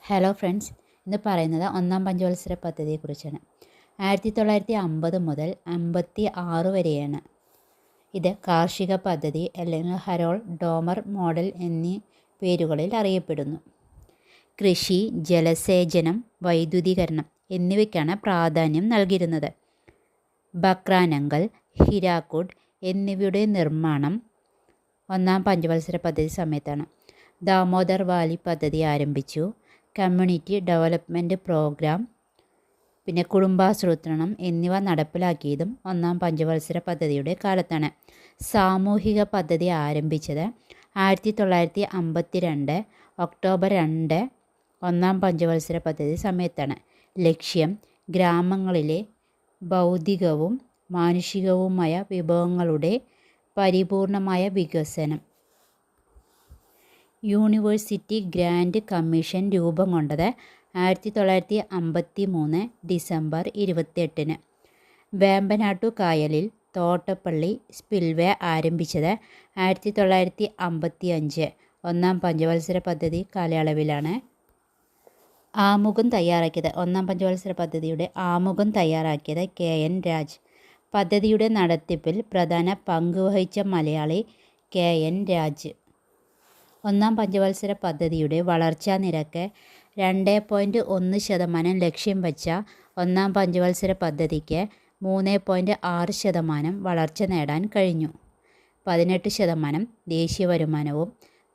Hello friends, ഇന്ന് പറയുന്നത് ഒന്നാം പഞ്ചവത്സര പദ്ധതിയെക്കുറിച്ചാണ്. 1950 മുതൽ 56 വരെയാണ് ഇത് കാർഷിക പദ്ധതി അല്ലെങ്കിൽ ഹരോൾഡ് ഡോമർ മോഡൽ എന്നീ പേരുകളിൽ അറിയപ്പെടുന്നു. കൃഷി, ജലസേചനം, വൈദ്യുതീകരണം എന്നിവയ്ക്കാണ് പ്രാധാന്യം നൽകിയിരുന്നത്. ബക്രാനങ്കൽ, ഹിരാക്കുഡ് എന്നിവയുടെ നിർമ്മാണം ഒന്നാം പഞ്ചവത്സര പദ്ധതി സമയത്താണ്. ദാമോദർ വാലി പദ്ധതി ആരംഭിച്ചു. കമ്മ്യൂണിറ്റി ഡെവലപ്മെൻറ്റ് പ്രോഗ്രാം, പിന്നെ കുടുംബാസൂത്രണം എന്നിവ നടപ്പിലാക്കിയതും ഒന്നാം പഞ്ചവത്സര പദ്ധതിയുടെ കാലത്താണ്. സാമൂഹിക പദ്ധതി ആരംഭിച്ചത് 1952 ഒക്ടോബർ 2 ഒന്നാം പഞ്ചവത്സര പദ്ധതി സമയത്താണ്. ലക്ഷ്യം ഗ്രാമങ്ങളിലെ ഭൗതികവും മാനുഷികവുമായ വിഭവങ്ങളുടെ പരിപൂർണമായ വികസനം. യൂണിവേഴ്സിറ്റി ഗ്രാൻഡ് കമ്മീഷൻ രൂപം കൊണ്ടത് 1953 ഡിസംബർ 28. വേമ്പനാട്ടു കായലിൽ തോട്ടപ്പള്ളി സ്പിൽവേ ആരംഭിച്ചത് 1955 ഒന്നാം പഞ്ചവത്സര പദ്ധതി കാലയളവിലാണ്. ഒന്നാം പഞ്ചവത്സര പദ്ധതിയുടെ ആമുഖം തയ്യാറാക്കിയത് KN രാജ്. പദ്ധതിയുടെ നടത്തിപ്പിൽ പ്രധാന പങ്കുവഹിച്ച മലയാളി KN രാജ്. ഒന്നാം പഞ്ചവത്സര പദ്ധതിയുടെ വളർച്ചാ നിരക്ക് 2.1% ലക്ഷ്യം വച്ച ഒന്നാം പഞ്ചവത്സര പദ്ധതിക്ക് 3.6% വളർച്ച നേടാൻ കഴിഞ്ഞു. 18% ദേശീയ വരുമാനവും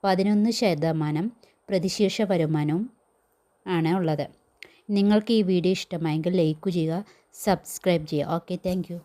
11% പ്രതിശീർഷ വരുമാനവും ആണ് ഉള്ളത്. നിങ്ങൾക്ക് ഈ വീഡിയോ ഇഷ്ടമായെങ്കിൽ ലൈക്ക് ചെയ്യുക, സബ്സ്ക്രൈബ് ചെയ്യുക. Okay, thank you.